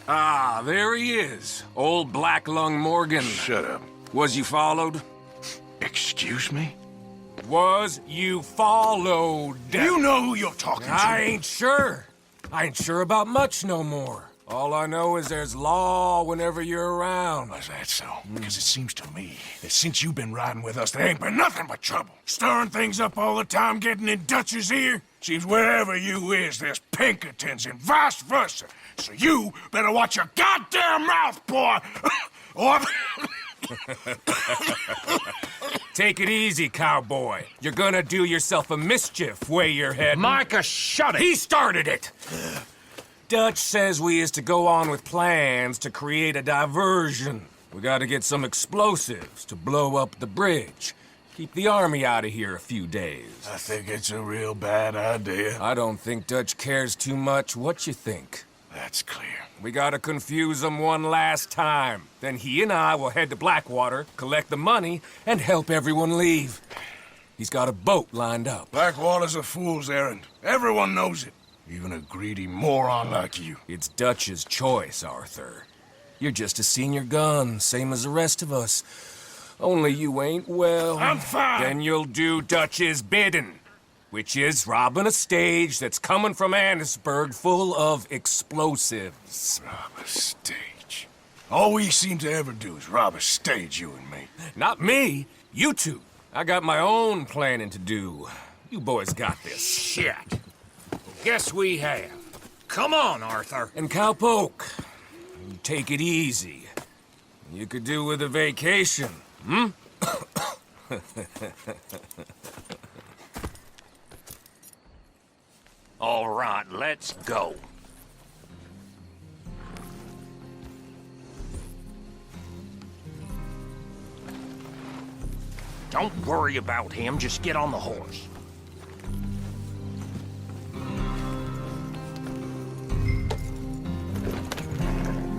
Ah, there he is. Old Black Lung Morgan. Shut up. Was you followed? Excuse me? Was you followed? You know who you're talking to. I ain't sure. I ain't sure about much no more. All I know is there's law whenever you're around. Is that so? Because it seems to me that since you've been riding with us, there ain't been nothing but trouble. Stirring things up all the time, getting in Dutch's ear. Seems wherever you is, there's Pinkertons and vice versa. So you better watch your goddamn mouth, boy! Or... Take it easy, cowboy. You're gonna do yourself a mischief way you're heading. Micah, shut it! He started it! Dutch says we is to go on with plans to create a diversion. We gotta get some explosives to blow up the bridge. Keep the army out of here a few days. I think it's a real bad idea. I don't think Dutch cares too much what you think. That's clear. We gotta confuse him one last time. Then he and I will head to Blackwater, collect the money, and help everyone leave. He's got a boat lined up. Blackwater's a fool's errand. Everyone knows it. Even a greedy moron like you. It's Dutch's choice, Arthur. You're just a senior gun, same as the rest of us. Only you ain't well. I'm fine. Then you'll do Dutch's bidding, which is robbing a stage that's coming from Annisburg full of explosives. Rob a stage. All we seem to ever do is rob a stage, you and me. Not me, you two. I got my own planning to do. You boys got this. Shit. Guess we have. Come on, Arthur. And Cowpoke, you take it easy. You could do with a vacation, hmm? All right, let's go. Don't worry about him, just get on the horse.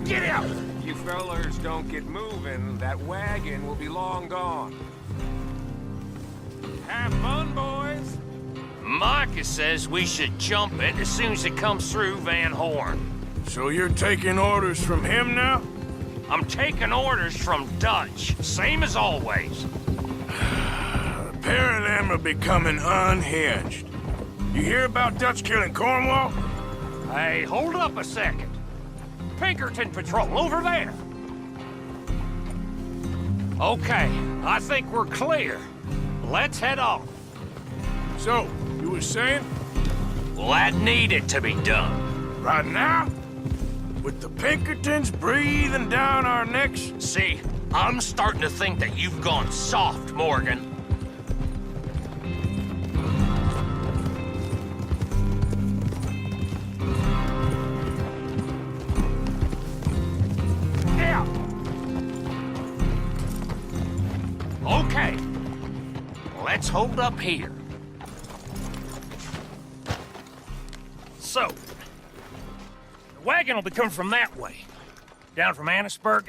Get out! You fellers don't get moving, that wagon will be long gone. Have fun, boys! Micah says we should jump it as soon as it comes through Van Horn. So you're taking orders from him now? I'm taking orders from Dutch, same as always. A pair of them are becoming unhinged. You hear about Dutch killing Cornwall? Hey, hold up a second. Pinkerton Patrol, over there. Okay, I think we're clear. Let's head off. So, you were saying? Well, that needed to be done. Right now? With the Pinkertons breathing down our necks? See, I'm starting to think that you've gone soft, Morgan. Yeah. Okay. Let's hold up here. So, the wagon will be coming from that way, down from Annisburg.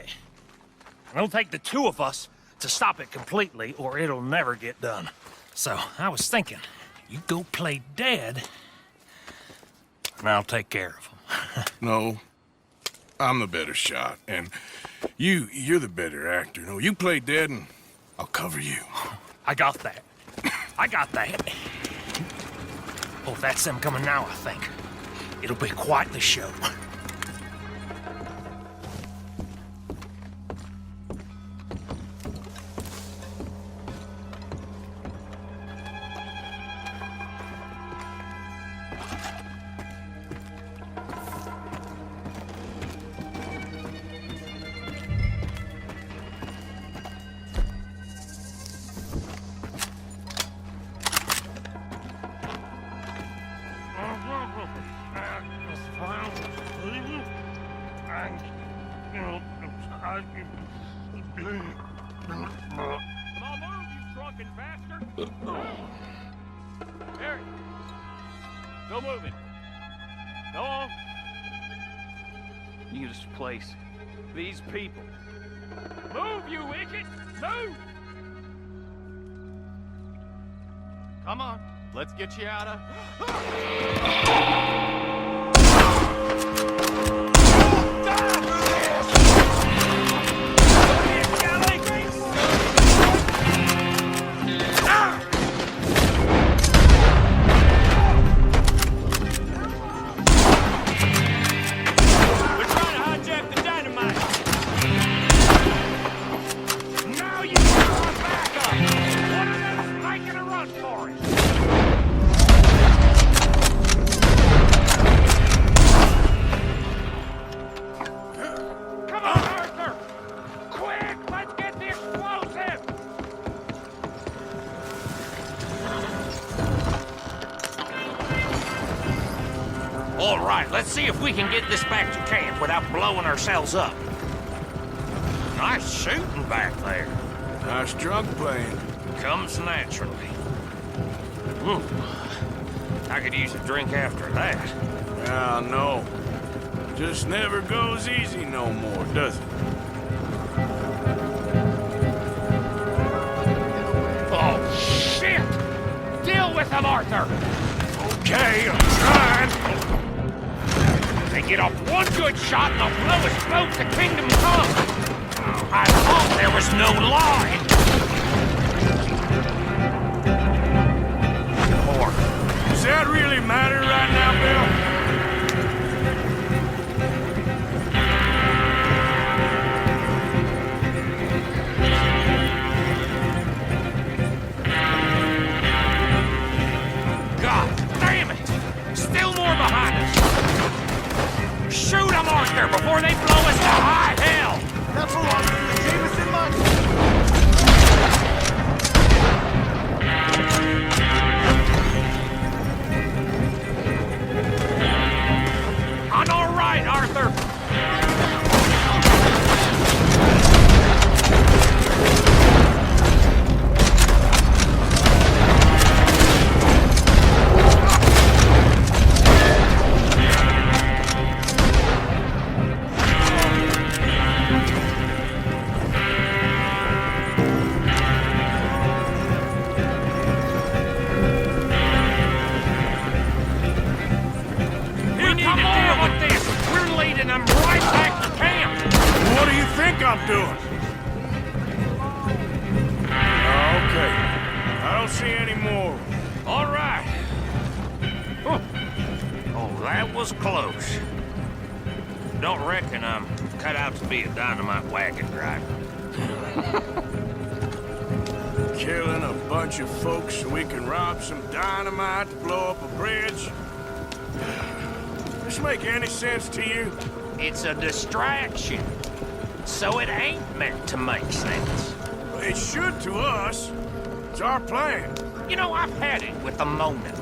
It'll take the two of us to stop it completely, or it'll never get done. So, I was thinking, you go play dead, and I'll take care of him. No. I'm the better shot, and you're the better actor. No, you play dead, and I'll cover you. I got that. I got that. Oh, that's them coming now, I think. It'll be quite the show. Come on, move, you drunken bastard! Harry! Go moving. Go on. You this place. These people. Move, you idiot! Move! Come on, let's get you out of... Die! right, let's see if we can get this back to camp without blowing ourselves up. Nice shooting back there. Nice drunk playing. Comes naturally. I could use a drink after that. Yeah, no. Just never goes easy no more, does it? Oh, shit! Deal with them, Arthur! Okay, I'm trying. They get off one good shot and they'll blow us both to Kingdom Come! I thought there was no line! Or... Does that really matter right now, Bill? God damn it! Still more behind us! Shoot them, Arthur, before they blow us to high hell! That's a lot of the Jameson money. I'm all right, Arthur! We need to deal with this! We're leading them right back to camp! What do you think I'm doing? Okay. I don't see any more. All right. Oh, that was close. Don't reckon I'm cut out to be a dynamite wagon driver. Killing a bunch of folks so we can rob some dynamite to blow up a bridge? This make any sense to you? It's a distraction, so it ain't meant to make sense. It should to us. It's our plan. You know, I've had it with the moment.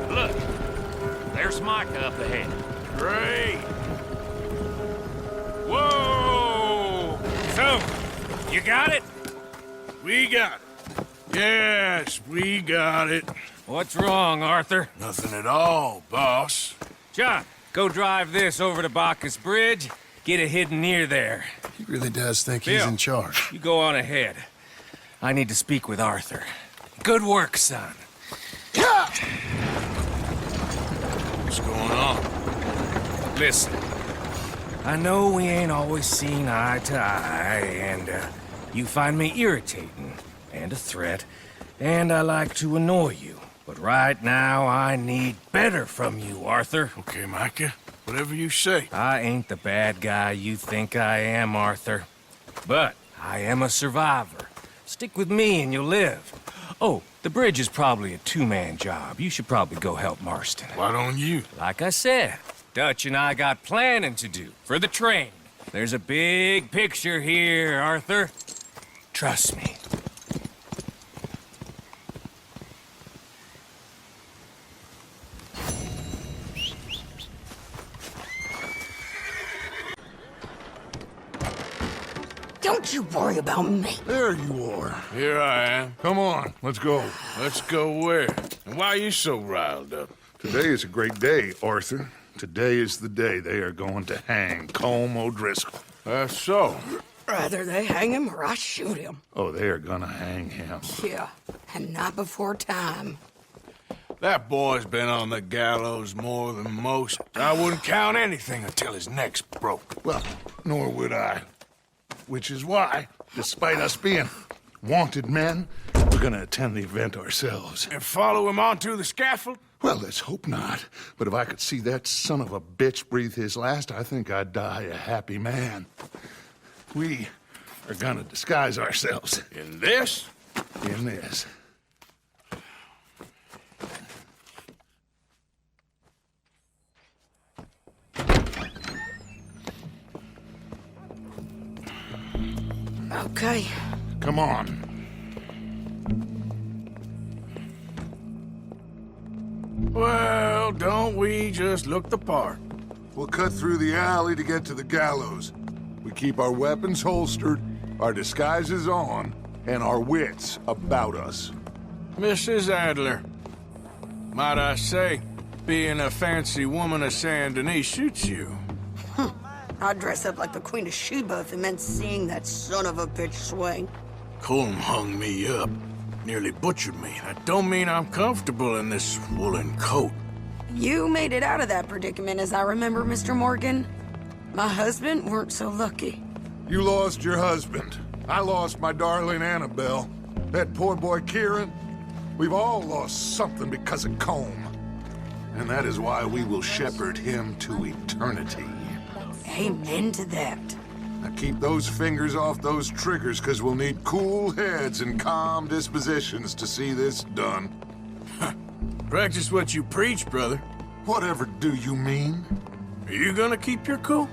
Look, there's Micah up ahead. Great. Whoa! So, you got it? We got it. Yes, we got it. What's wrong, Arthur? Nothing at all, boss. John, go drive this over to Bacchus Bridge. Get it hidden near there. He really does think he's Bill. in charge. You go on ahead. I need to speak with Arthur. Good work, son. What's going on? Listen, I know we ain't always seen eye to eye, and you find me irritating and a threat, and I like to annoy you. But right now, I need better from you, Arthur. Okay, Micah. Whatever you say. I ain't the bad guy you think I am, Arthur. But I am a survivor. Stick with me and you'll live. Oh, the bridge is probably a two-man job. You should probably go help Marston. Why don't you? Like I said, Dutch and I got planning to do for the train. There's a big picture here, Arthur. Trust me. Don't you worry about me. There you are. Here I am. Come on, let's go. Let's go where? And why are you so riled up? Today is a great day, Arthur. Today is the day they are going to hang Colm O'Driscoll. That's so. Rather they hang him or I shoot him. Oh, they are gonna hang him. Yeah, and not before time. That boy's been on the gallows more than most. I wouldn't count anything until his neck's broke. Well, nor would I. Which is why, despite us being wanted men, we're gonna attend the event ourselves. And follow him onto the scaffold? Well, let's hope not. But if I could see that son of a bitch breathe his last, I think I'd die a happy man. We are gonna disguise ourselves In this? in this. Okay. Come on. Well, don't we just look the part? We'll cut through the alley to get to the gallows. We keep our weapons holstered, our disguises on, and our wits about us. Mrs. Adler, might I say, being a fancy woman of Saint Denis suits you. I'd dress up like the Queen of Sheba if it meant seeing that son of a bitch swing. Colm hung me up, nearly butchered me. That don't mean I'm comfortable in this woolen coat. You made it out of that predicament, as I remember, Mr. Morgan. My husband weren't so lucky. You lost your husband. I lost my darling Annabelle. That poor boy Kieran. We've all lost something because of Colm. And that is why we will shepherd him to eternity. Amen to that. Now keep those fingers off those triggers, because we'll need cool heads and calm dispositions to see this done. Practice what you preach, brother. Whatever do you mean? Are you gonna keep your cool?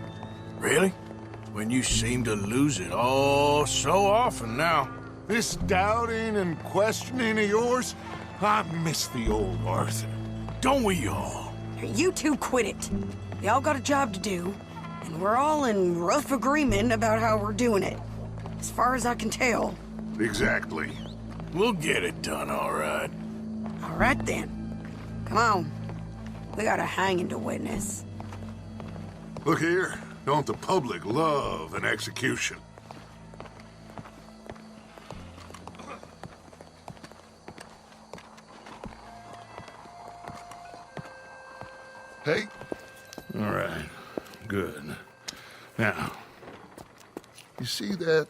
Really? When you seem to lose it all so often now. This doubting and questioning of yours? I miss the old Arthur. Don't we all? You two quit it. Y'all got a job to do, and we're all in rough agreement about how we're doing it. As far as I can tell. Exactly. We'll get it done, all right. All right, then. Come on. We got a hanging to witness. Look here. Don't the public love an execution? Hey. All right. Good. Now, you see that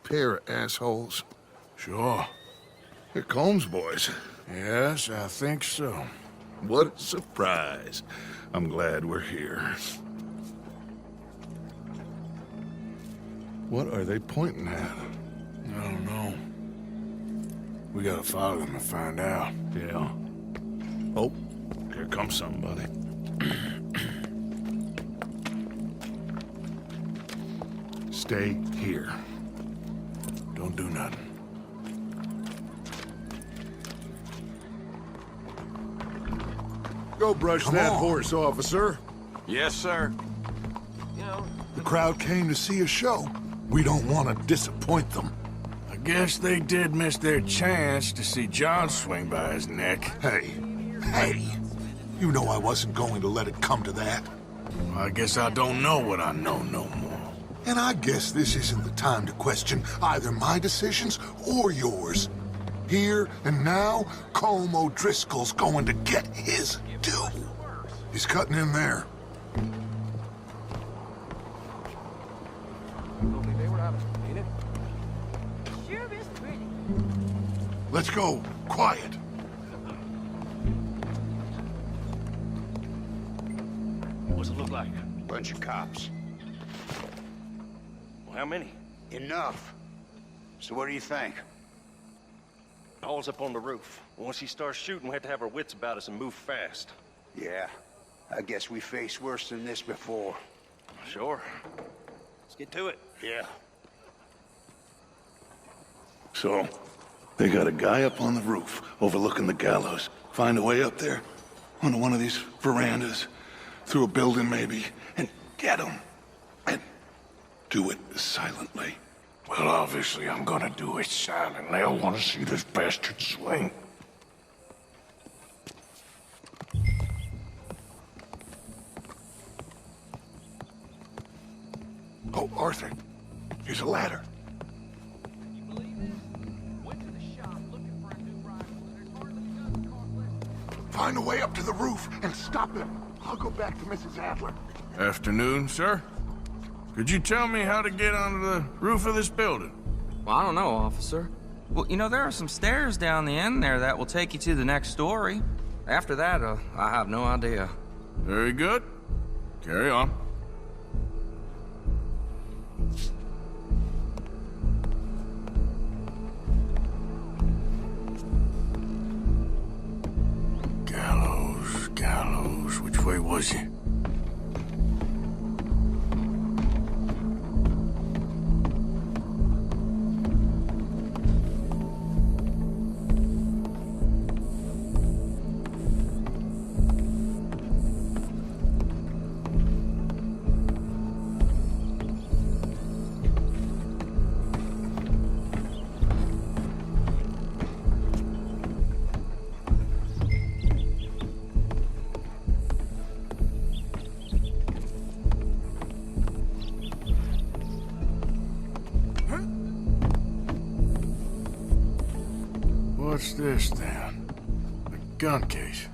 pair of assholes? Sure. They're Combs boys. Yes, I think so. What a surprise. I'm glad we're here. What are they pointing at? I don't know. We gotta follow them and find out. Yeah. Oh, here comes somebody. Stay here. Don't do nothing. Go brush that horse, officer. Yes, sir. The crowd came to see a show. We don't want to disappoint them. I guess they did miss their chance to see John swing by his neck. Hey, you know I wasn't going to let it come to that. I guess I don't know what I know no more. And I guess this isn't the time to question either my decisions or yours. Here and now, Colm O'Driscoll's going to get his due. He's cutting in there. Let's go. Quiet. What's it look like? Bunch of cops. Well, how many? Enough. So what do you think? Paul's up on the roof. Once he starts shooting, we have to have our wits about us and move fast. Yeah, I guess we faced worse than this before. Sure. Let's get to it. Yeah. So, they got a guy up on the roof overlooking the gallows. Find a way up there, onto one of these verandas, through a building maybe, and get him. And do it silently. Well, obviously I'm gonna do it silently. I want to see this bastard swing. Oh, Arthur, here's a ladder. Find a way up to the roof and stop him. I'll go back to Mrs. Adler. Afternoon, sir. Could you tell me how to get onto the roof of this building? Well, I don't know, officer. Well, you know, there are some stairs down the end there that will take you to the next story. After that, I have no idea. Very good. Carry on. Gallows. Which way was he? this, then? A gun case.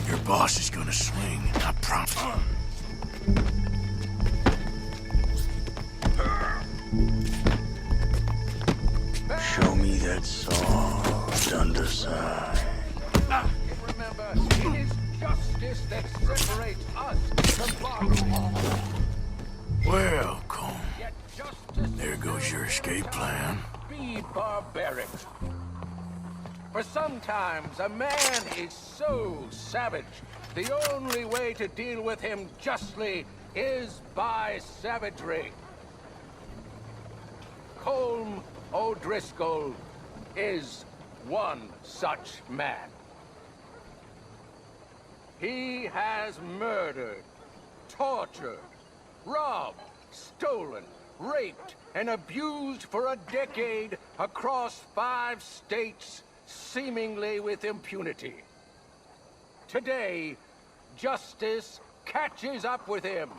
Your boss is gonna swing, I promise. Show me that soft underside. Remember, it is justice that separates us from barbarism. Well, Cole, Yet justice there goes your escape plan. be barbaric. For sometimes a man is so savage, the only way to deal with him justly is by savagery. Colm O'Driscoll is one such man. He has murdered, tortured, robbed, stolen, raped, and abused for a decade across 5 states, seemingly with impunity. Today, justice catches up with him.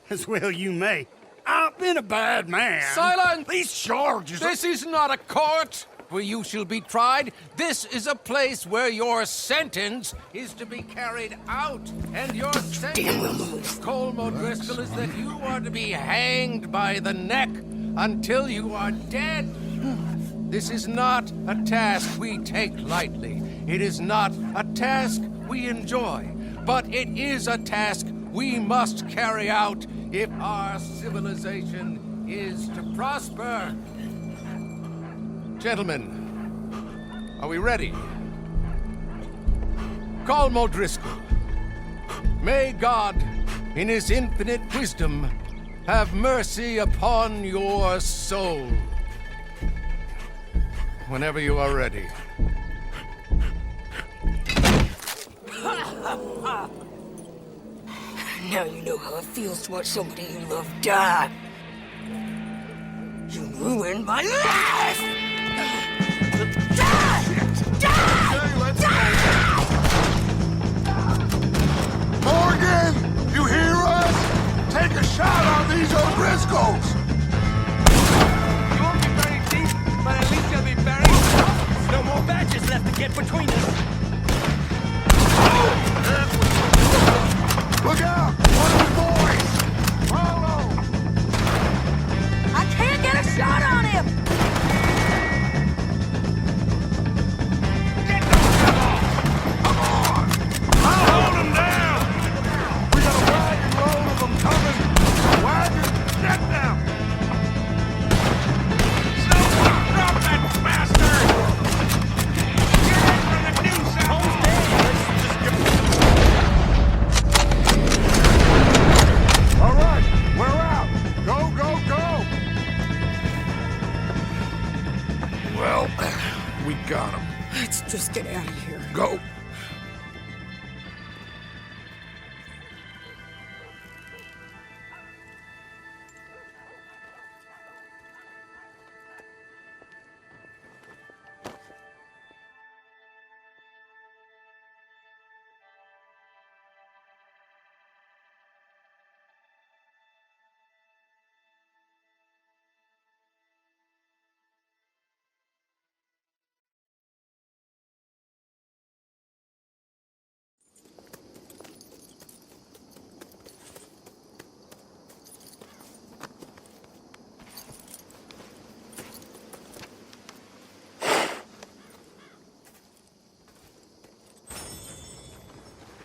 As well you may. I've been a bad man. Silence! These charges... This is not a court where you shall be tried. This is a place where your sentence is to be carried out. And your sentence, Colm O'Driscoll, is that you are to be hanged by the neck until you are dead. This is not a task we take lightly. It is not a task we enjoy. But it is a task we must carry out if our civilization is to prosper. Gentlemen, are we ready? Colm O'Driscoll, may God, in his infinite wisdom, have mercy upon your soul. Whenever you are ready. Now you know how it feels to watch somebody you love die. You ruined my life! Die! Die! Die! Morgan! You hear us? Take a shot on these O'Driscolls! You won't be buried deep, but at least you'll be buried. No more badges left to get between us. Look out! One of the boys! Follow! I can't get a shot on him! Come on! I'll hold them down! We got a wagon load of them coming! Wagon, get them! Someone drop that bastard! Get in from the new south! All right, we're out! Go, go, go! Well, we got him. Let's just get out of here. Go!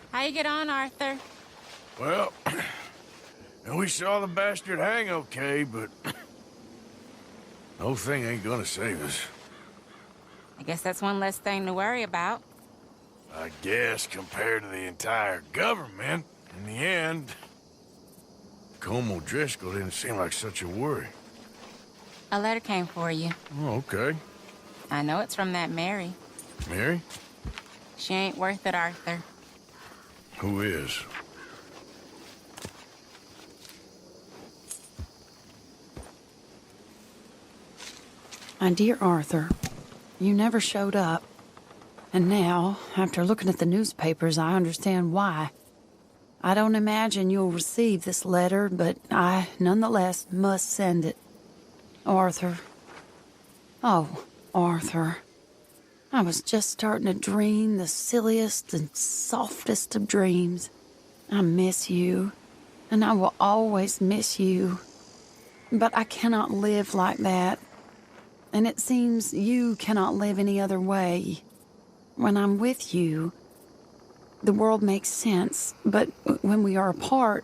How you get on, Arthur? Well, we saw the bastard hang okay, but the whole thing ain't gonna save us. I guess that's one less thing to worry about. I guess compared to the entire government, in the end, Colm O'Driscoll didn't seem like such a worry. A letter came for you. Oh, okay. I know it's from that Mary. Mary? She ain't worth it, Arthur. Who is? My dear Arthur, you never showed up. And now, after looking at the newspapers, I understand why. I don't imagine you'll receive this letter, but I, nonetheless, must send it. Arthur. Oh, Arthur. I was just starting to dream the silliest and softest of dreams. I miss you, and I will always miss you. But I cannot live like that. And it seems you cannot live any other way. When I'm with you, the world makes sense, but when we are apart,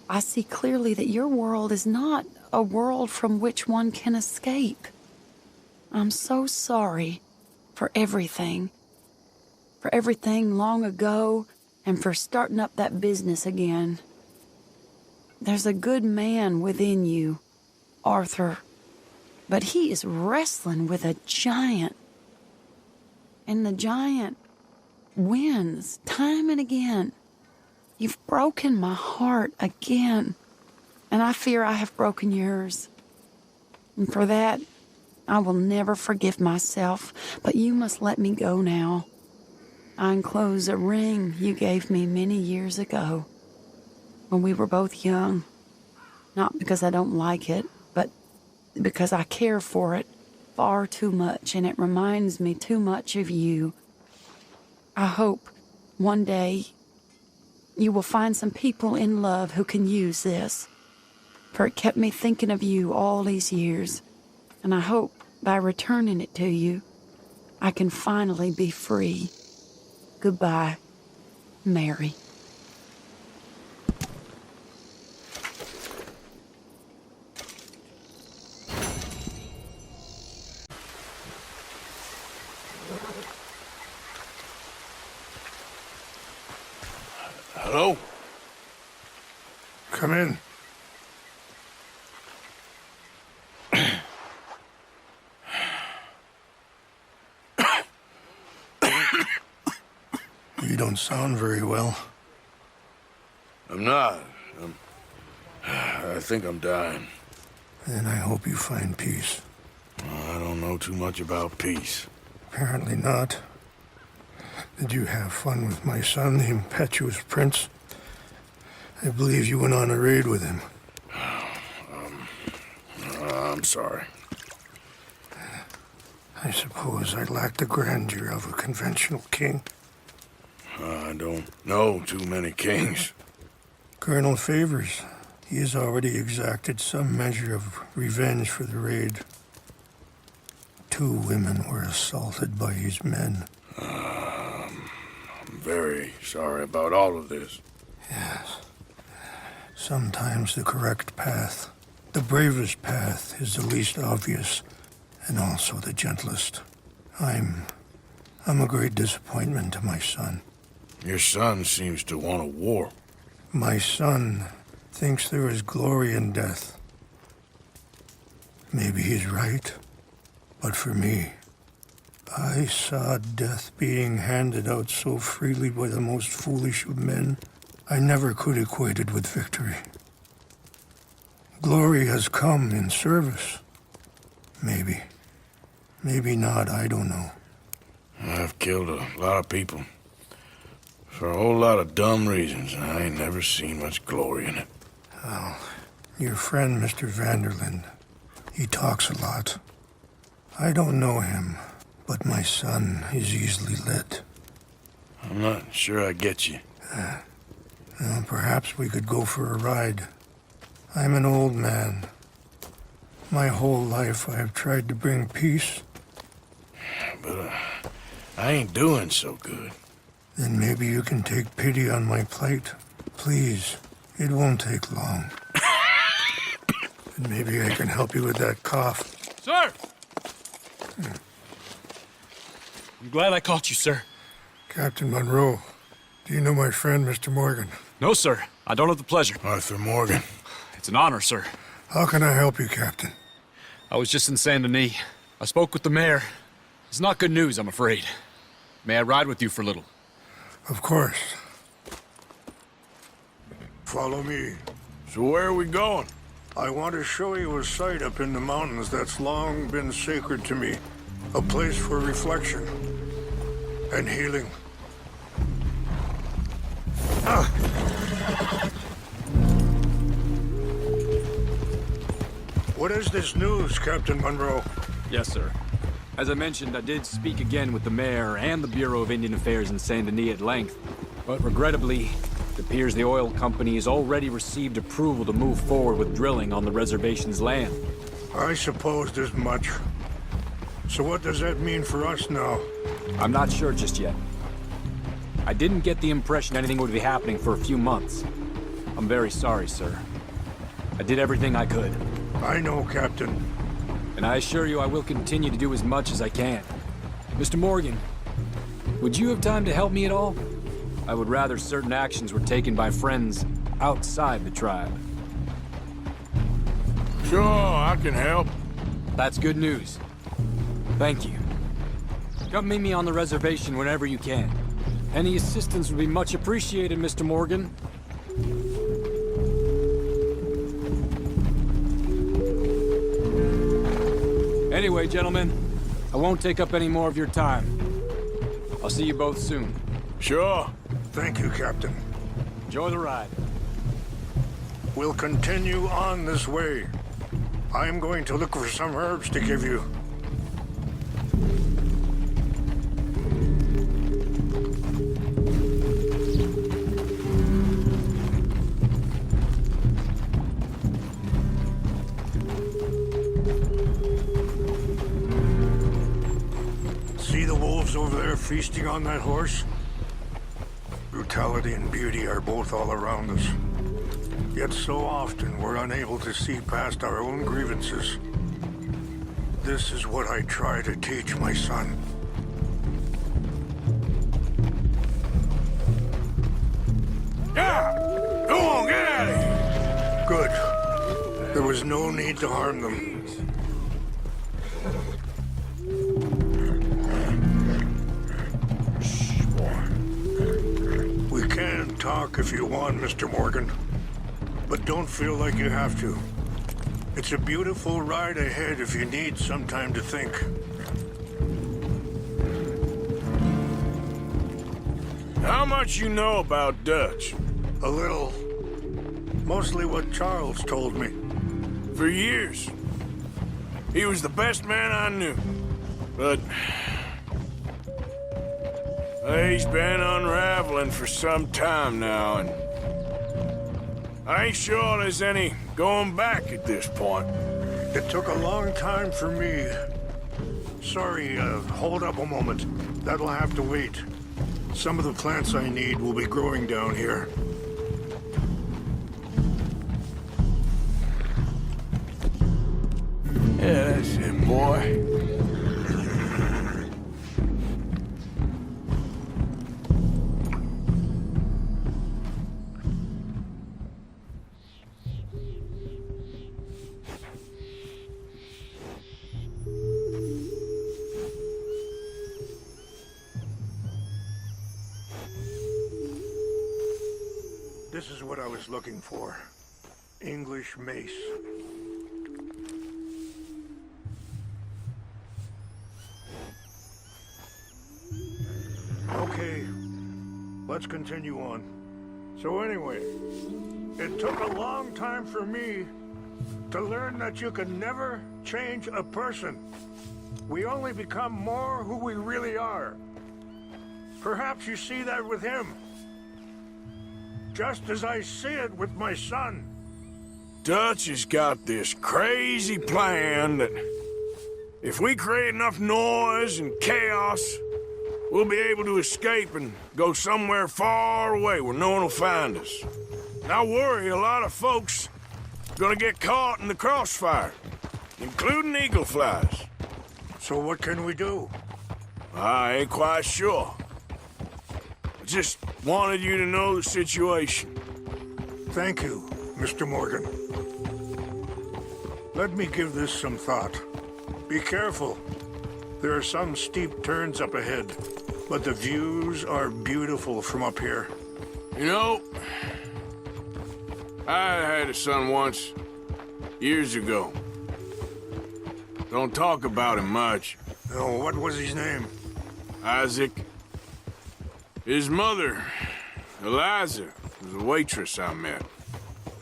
I see clearly that your world is not a world from which one can escape. I'm so sorry for everything long ago, and for starting up that business again. There's a good man within you, Arthur, but he is wrestling with a giant. And the giant wins time and again. You've broken my heart again, and I fear I have broken yours. And for that, I will never forgive myself, but you must let me go now. I enclose a ring you gave me many years ago, when we were both young. Not because I don't like it, but because I care for it far too much, and it reminds me too much of you. I hope one day you will find some people in love who can use this, for it kept me thinking of you all these years, and I hope by returning it to you, I can finally be free. Goodbye, Mary. Hello? Come in. You don't sound very well. I'm not. I think I'm dying. Then I hope you find peace. I don't know too much about peace. Apparently not. Did you have fun with my son, the impetuous prince? I believe you went on a raid with him. I'm sorry. I suppose I lack the grandeur of a conventional king. I don't know too many kings. Colonel Favors, he has already exacted some measure of revenge for the raid. 2 women were assaulted by his men. I'm very sorry about all of this. Yes. Sometimes the correct path, the bravest path, is the least obvious, and also the gentlest. I'm a great disappointment to my son. Your son seems to want a war. My son thinks there is glory in death. Maybe he's right, but for me, I saw death being handed out so freely by the most foolish of men, I never could equate it with victory. Glory has come in service. Maybe. Maybe not, I don't know. I've killed a lot of people. For a whole lot of dumb reasons, and I ain't never seen much glory in it. Well, your friend, Mr. Vanderlyn, he talks a lot. I don't know him, but my son is easily led. I'm not sure I get you. Well, perhaps we could go for a ride. I'm an old man. My whole life I have tried to bring peace. But I ain't doing so good. Then maybe you can take pity on my plight. Please, it won't take long. And maybe I can help you with that cough. Sir! I'm glad I caught you, sir. Captain Monroe, do you know my friend, Mr. Morgan? No, sir. I don't have the pleasure. Arthur Morgan. It's an honor, sir. How can I help you, Captain? I was just in Saint Denis. I spoke with the mayor. It's not good news, I'm afraid. May I ride with you for a little? Of course. Follow me. So where are we going? I want to show you a site up in the mountains that's long been sacred to me. A place for reflection and healing. What is this news, Captain Monroe? Yes, sir. As I mentioned, I did speak again with the mayor and the Bureau of Indian Affairs in Saint Denis at length. But regrettably, it appears the oil company has already received approval to move forward with drilling on the reservation's land. I supposed as much. So what does that mean for us now? I'm not sure just yet. I didn't get the impression anything would be happening for a few months. I'm very sorry, sir. I did everything I could. I know, Captain. And I assure you I will continue to do as much as I can. Mr. Morgan, would you have time to help me at all? I would rather certain actions were taken by friends outside the tribe. Sure, I can help. That's good news. Thank you. Come meet me on the reservation whenever you can. Any assistance would be much appreciated, Mr. Morgan. Anyway, gentlemen, I won't take up any more of your time. I'll see you both soon. Sure. Thank you, Captain. Enjoy the ride. We'll continue on this way. I'm going to look for some herbs to give you. See the wolves over there feasting on that horse? Brutality and beauty are both all around us. Yet so often we're unable to see past our own grievances. This is what I try to teach my son. Yeah! Go on, get out of here! Good. There was no need to harm them. Shh, boy. We can talk if you want, Mr. Morgan. But don't feel like you have to. It's a beautiful ride ahead if you need some time to think. How much you know about Dutch? A little. Mostly what Charles told me. For years. He was the best man I knew. But... he's been unraveling for some time now, and... I ain't sure there's any going back at this point. It took a long time for me. Sorry, hold up a moment. That'll have to wait. Some of the plants I need will be growing down here. Yeah, that's it, boy. This is what I was looking for. English mace. Okay, let's continue on. So anyway, it took a long time for me to learn that you can never change a person. We only become more who we really are. Perhaps you see that with him. Just as I see it with my son. Dutch has got this crazy plan that if we create enough noise and chaos, we'll be able to escape and go somewhere far away where no one will find us. And I worry a lot of folks are gonna get caught in the crossfire, including eagle flies. So what can we do? I ain't quite sure. I just wanted you to know the situation. Thank you, Mr. Morgan. Let me give this some thought. Be careful. There are some steep turns up ahead, but the views are beautiful from up here. You know, I had a son once. Years ago. Don't talk about him much. Oh, what was his name? Isaac. His mother, Eliza, was a waitress I met.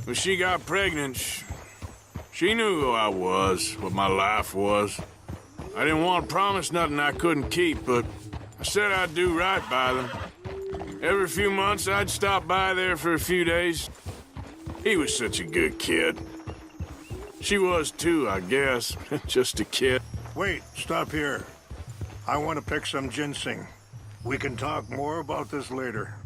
When she got pregnant, she knew who I was, what my life was. I didn't want to promise nothing I couldn't keep, but I said I'd do right by them. Every few months, I'd stop by there for a few days. He was such a good kid. She was too, I guess. Just a kid. Wait, stop here. I want to pick some ginseng. We can talk more about this later.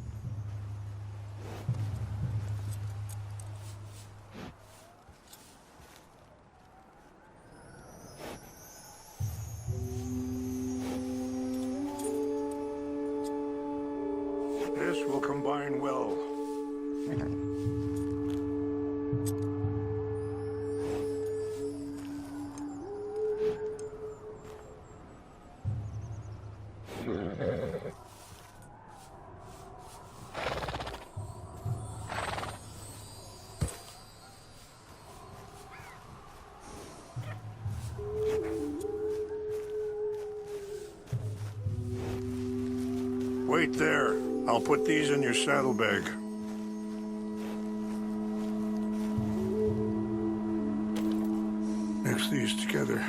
This will combine well. Wait there. I'll put these in your saddlebag. Mix these together.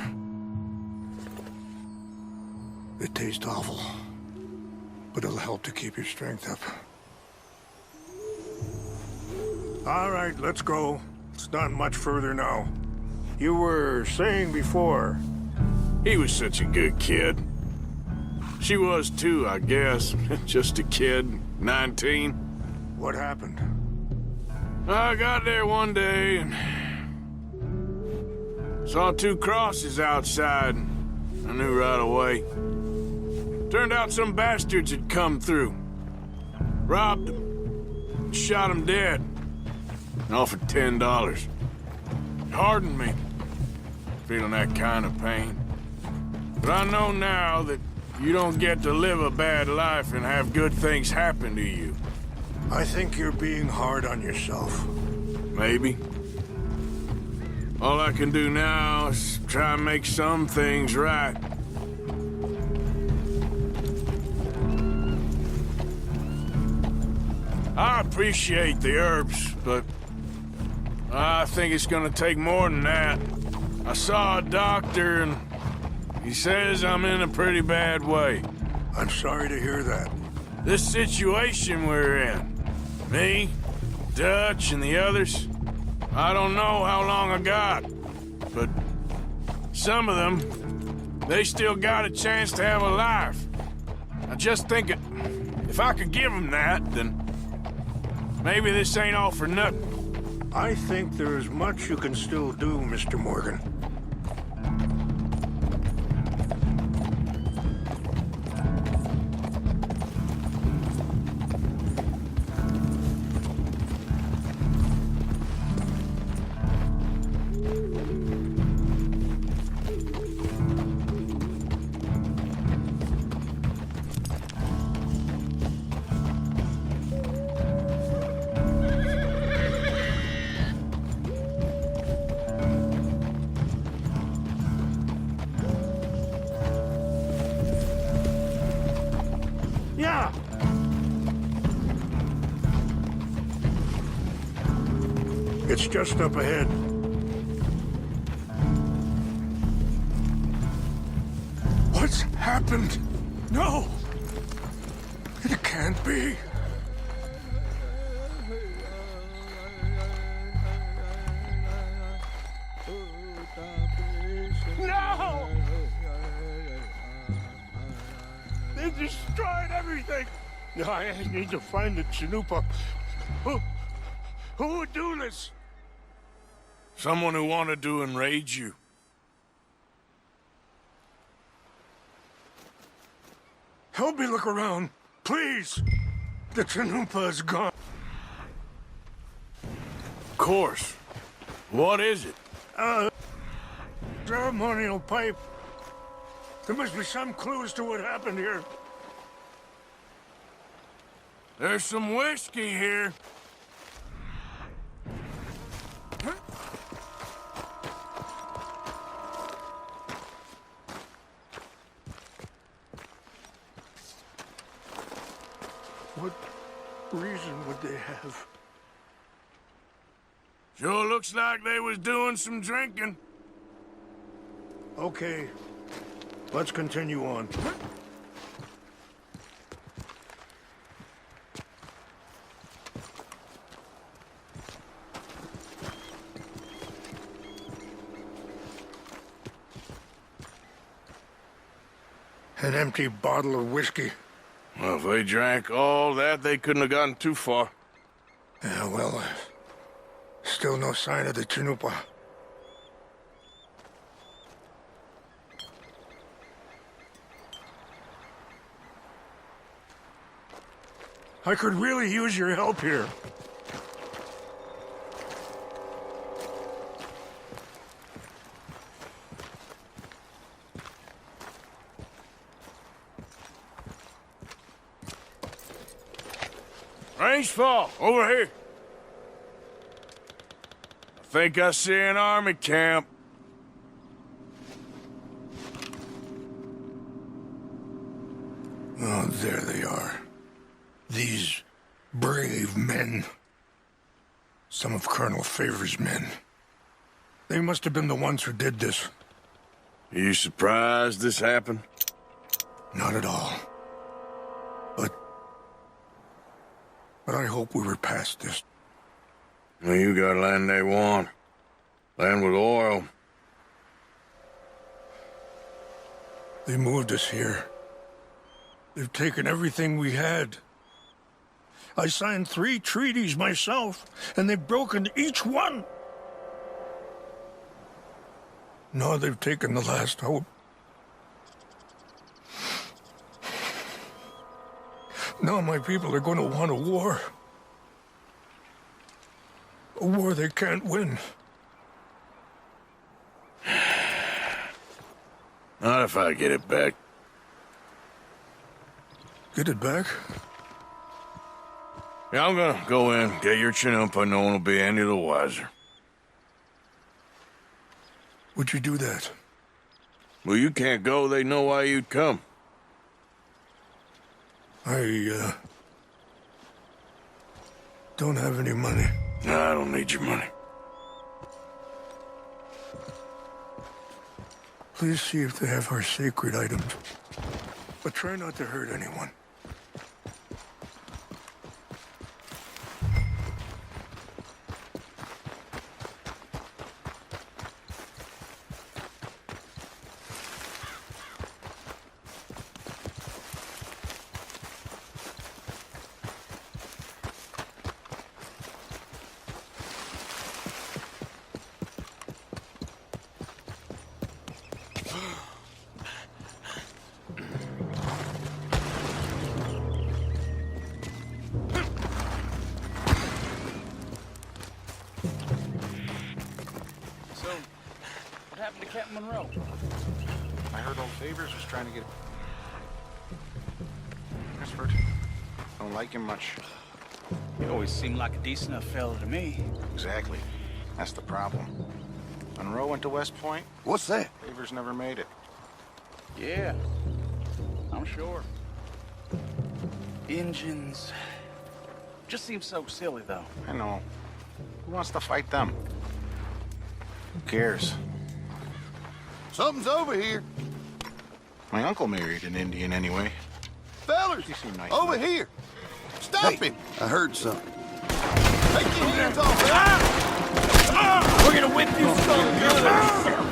They taste awful, but it'll help to keep your strength up. All right, let's go. It's not much further now. You were saying before... He was such a good kid. She was too, I guess. Just a kid, 19. What happened? I got there one day and saw two crosses outside. I knew right away. Turned out some bastards had come through. Robbed them. Shot them dead. And offered $10. It hardened me. Feeling that kind of pain. But I know now that you don't get to live a bad life and have good things happen to you. I think you're being hard on yourself. Maybe. All I can do now is try and make some things right. I appreciate the herbs, but I think it's gonna take more than that. I saw a doctor and he says I'm in a pretty bad way. I'm sorry to hear that. This situation we're in, me, Dutch, and the others, I don't know how long I got, but some of them, they still got a chance to have a life. I just think if I could give them that, then maybe this ain't all for nothing. I think there is much you can still do, Mr. Morgan. Yeah! It's just up ahead. What's happened? No! It can't be. No! They destroyed everything! No, I need to find the Chanupa. Who would do this? Someone who wanted to enrage you. Help me look around, please. The Chanupa is gone. Of course. What is it? Ceremonial pipe. There must be some clues to what happened here. There's some whiskey here. What reason would they have? Sure looks like they was doing some drinking. Okay, let's continue on. An empty bottle of whiskey. Well, if they drank all that, they couldn't have gotten too far. Yeah, well, still no sign of the Chanupa. I could really use your help here. Range fall, over here. I think I see an army camp. Oh, there they are. These brave men. Some of Colonel Favor's men. They must have been the ones who did this. Are you surprised this happened? Not at all. But I hope we were past this. Well, you got land they want. Land with oil. They moved us here. They've taken everything we had. I signed 3 treaties myself, and they've broken each one. Now they've taken the last hope. Now my people are going to want a war. A war they can't win. Not if I get it back. Get it back? Yeah, I'm gonna go in, get your Chanupa, no one will be any the wiser. Would you do that? Well, you can't go, they know why you'd come. I, don't have any money. No, I don't need your money. Please see if they have our sacred items. But try not to hurt anyone. I heard old Favors was trying to get... Christopher, don't like him much. He always seemed like a decent enough fella to me. Exactly. That's the problem. Monroe went to West Point. What's that? Favors never made it. Yeah, I'm sure. Engines. Just seems so silly, though. I know. Who wants to fight them? Who cares? Something's over here. My uncle married an Indian anyway. Fellers, You seem nice. over here. Stop him. I heard something. Take your hands off him. We're gonna whip you so good.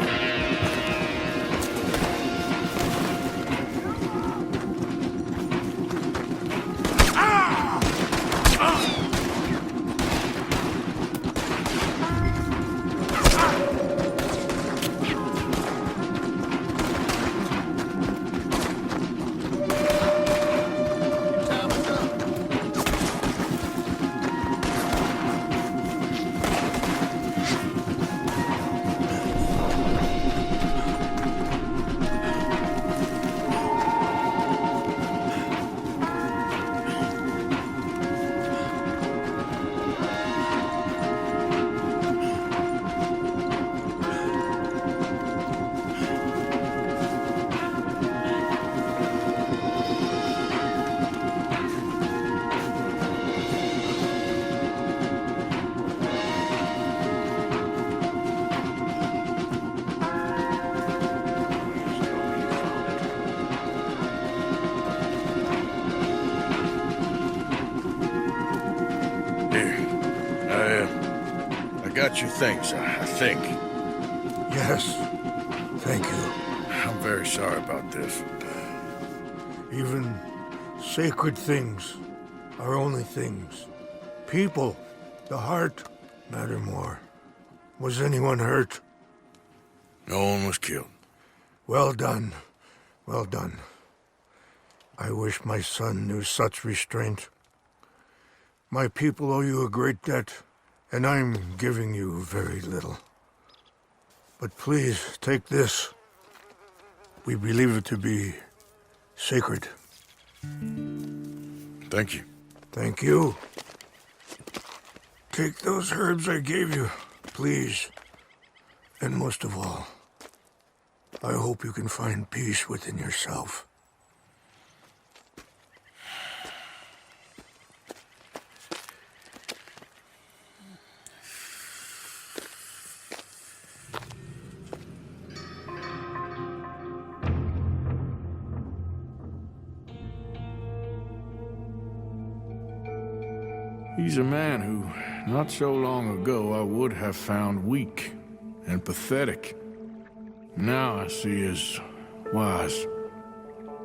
got your things, I think. Yes. Thank you. I'm very sorry about this. Even sacred things are only things. People, the heart, matter more. Was anyone hurt? No one was killed. Well done. Well done. I wish my son knew such restraint. My people owe you a great debt, and I'm giving you very little. But please, take this. We believe it to be sacred. Thank you. Thank you. Take those herbs I gave you, please. And most of all, I hope you can find peace within yourself. He's a man who, not so long ago, I would have found weak and pathetic. Now I see as wise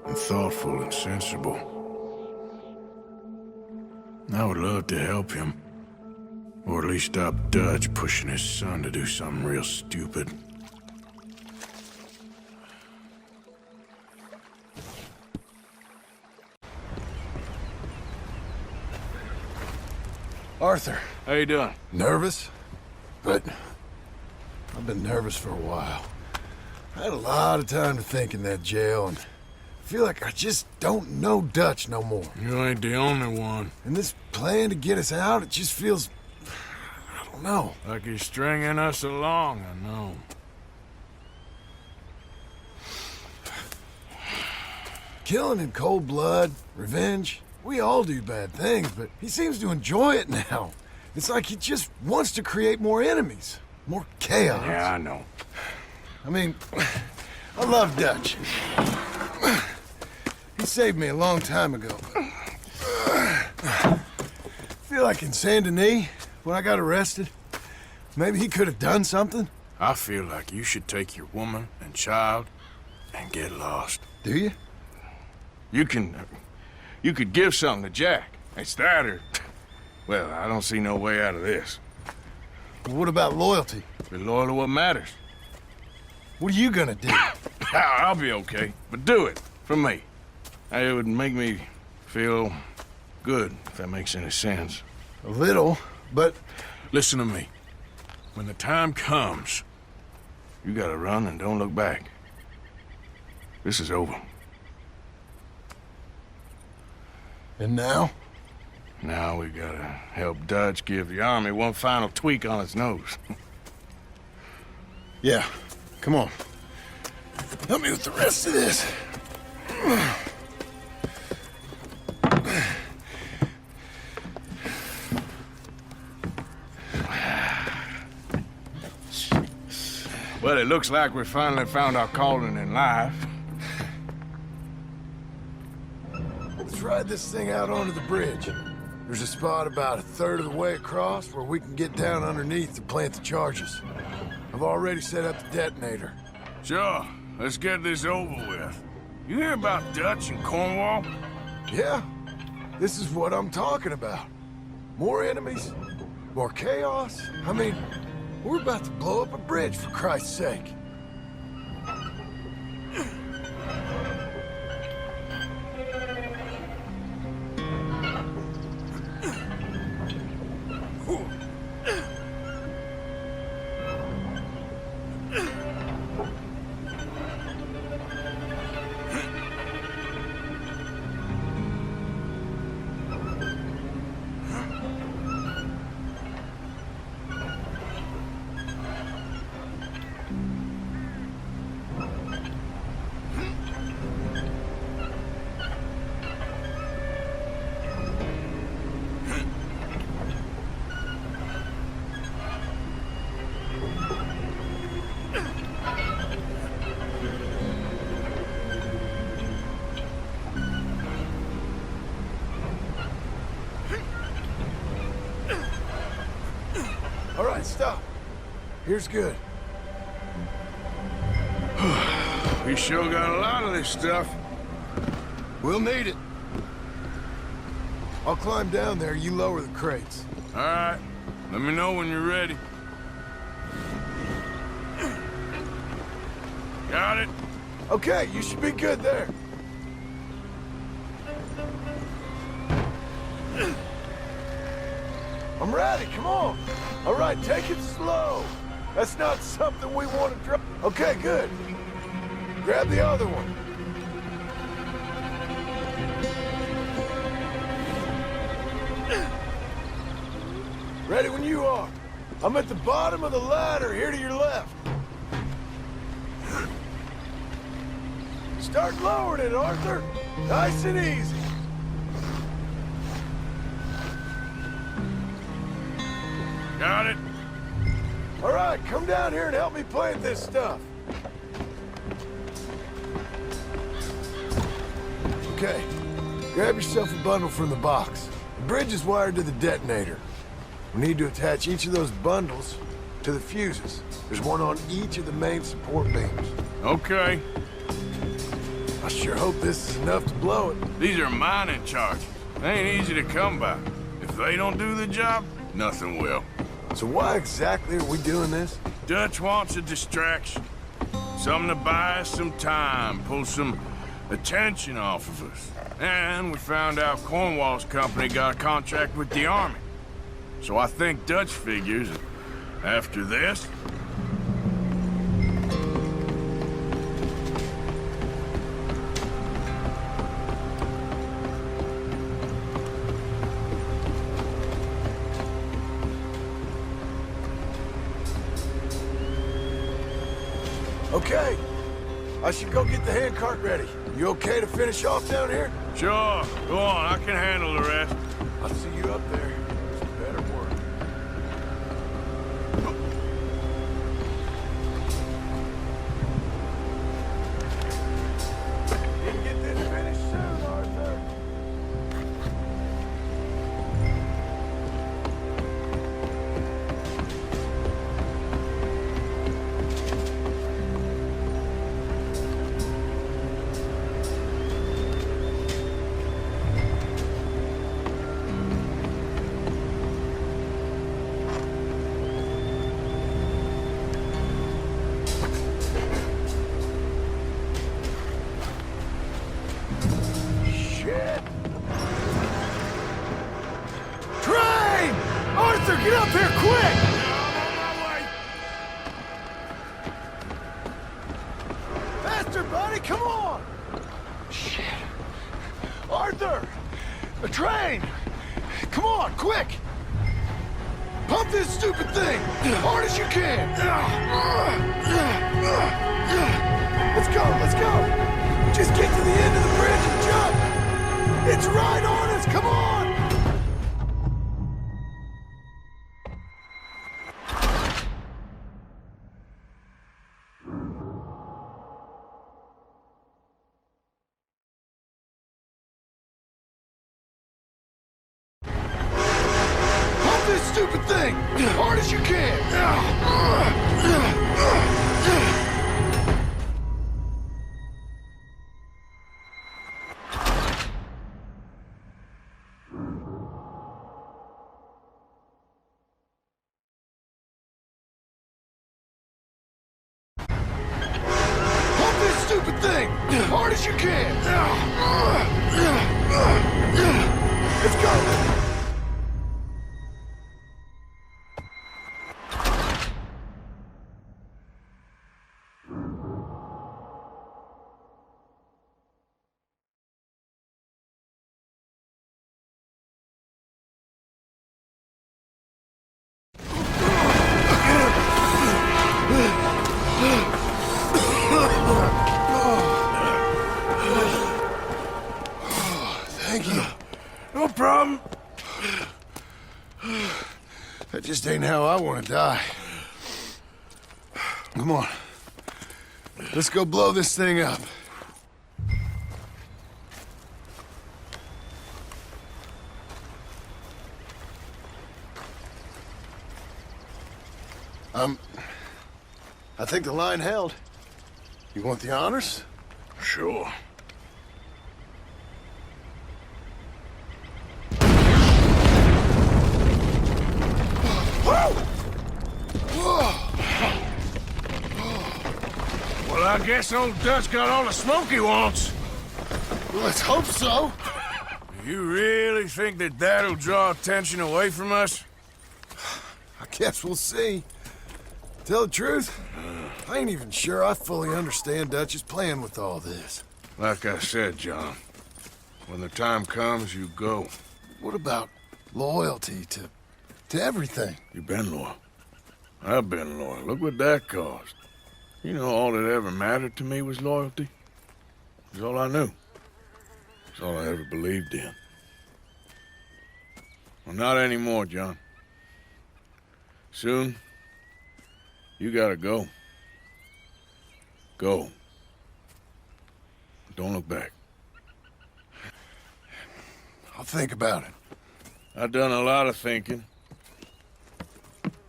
and thoughtful and sensible. I would love to help him, or at least stop Dutch pushing his son to do something real stupid. Arthur. How you doing? Nervous? But I've been nervous for a while. I had a lot of time to think in that jail, and I feel like I just don't know Dutch no more. You ain't the only one. And this plan to get us out, it just feels... I don't know. Like he's stringing us along, I know. Killing in cold blood, revenge, we all do bad things, but he seems to enjoy it now. It's like he just wants to create more enemies, more chaos. Yeah, I know. I mean, I love Dutch. He saved me a long time ago. I feel like in Saint Denis, when I got arrested, maybe he could have done something. I feel like you should take your woman and child and get lost. Do you? You could give something to Jack. It's that or... Well, I don't see no way out of this. But what about loyalty? Be loyal to what matters. What are you gonna do? I'll be okay, but do it for me. It would make me feel good, if that makes any sense. A little, but... Listen to me. When the time comes, you gotta run and don't look back. This is over. And now? Now we gotta help Dutch give the army one final tweak on its nose. Yeah, come on. Help me with the rest of this. Well, it looks like we finally found our calling in life. Let's ride this thing out onto the bridge. There's a spot about a third of the way across where we can get down underneath to plant the charges. I've already set up the detonator. Sure, let's get this over with. You hear about Dutch and Cornwall? Yeah, this is what I'm talking about. More enemies, more chaos. I mean, we're about to blow up a bridge, for Christ's sake. Here's good. We sure got a lot of this stuff. We'll need it. I'll climb down there, you lower the crates. All right. Let me know when you're ready. Got it? Okay, you should be good there. I'm ready, come on. All right, take it slow. That's not something we want to drop. Okay, good. Grab the other one. Ready when you are. I'm at the bottom of the ladder, here to your left. Start lowering it, Arthur. Nice and easy. Got it? All right, come down here and help me plant this stuff. Okay, grab yourself a bundle from the box. The bridge is wired to the detonator. We need to attach each of those bundles to the fuses. There's one on each of the main support beams. Okay. I sure hope this is enough to blow it. These are mining charges. They ain't easy to come by. If they don't do the job, nothing will. So why exactly are we doing this? Dutch wants a distraction. Something to buy us some time, pull some attention off of us. And we found out Cornwall's company got a contract with the Army. So I think Dutch figures, after this... Okay, I should go get the handcart ready. You okay to finish off down here? Sure, go on, I can handle the rest. I'll see you up there. Some better work. You can get this finished soon, Arthur. Get up here, quick! Faster, buddy, come on! Shit. Arthur! A train! Come on, quick! Pump this stupid thing! Hard as you can! Let's go, let's go! Just get to the end of the bridge and jump! It's right on us, come on! Stupid thing! Hard as you can! Pump this stupid thing! Hard as you can! Let's go! Thank you. No problem. That just ain't how I want to die. Come on. Let's go blow this thing up. I think the line held. You want the honors? Sure. Well, I guess old Dutch got all the smoke he wants. Well, let's hope so. You really think that that'll draw attention away from us? I guess we'll see. Tell the truth, I ain't even sure I fully understand Dutch's plan with all this. Like I said, John, when the time comes, you go. What about loyalty to everything? You've been loyal. I've been loyal. Look what that cost. You know, all that ever mattered to me was loyalty. It was all I knew. It's all I ever believed in. Well, not anymore, John. Soon, you gotta go. Go. Don't look back. I'll think about it. I've done a lot of thinking.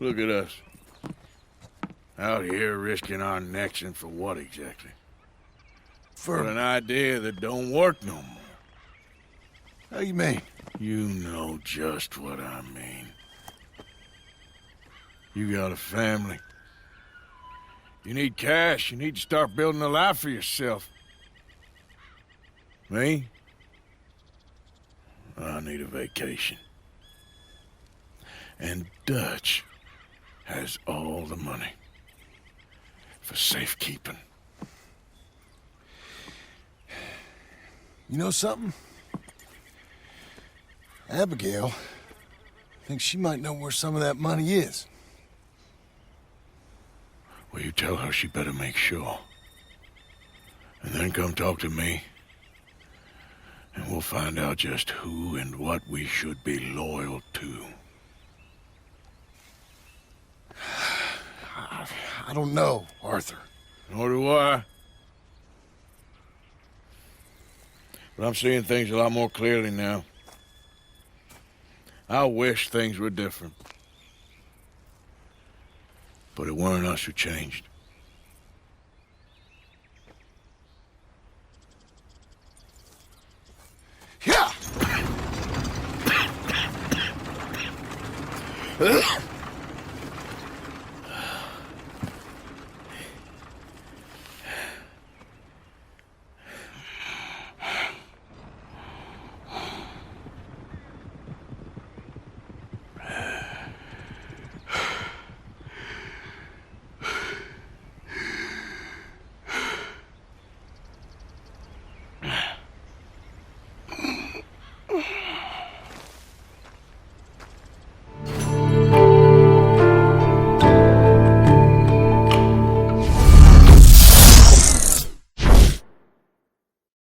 Look at us. Out here risking our necks, and for what exactly? For an idea that don't work no more. How you mean? You know just what I mean. You got a family. You need cash. You need to start building a life for yourself. Me? I need a vacation. And Dutch has all the money for safekeeping. You know something? Abigail thinks she might know where some of that money is. Well, you tell her she better make sure. And then come talk to me. And we'll find out just who and what we should be loyal to. I don't know, Arthur. Nor do I. But I'm seeing things a lot more clearly now. I wish things were different. But it weren't us who changed. Yeah!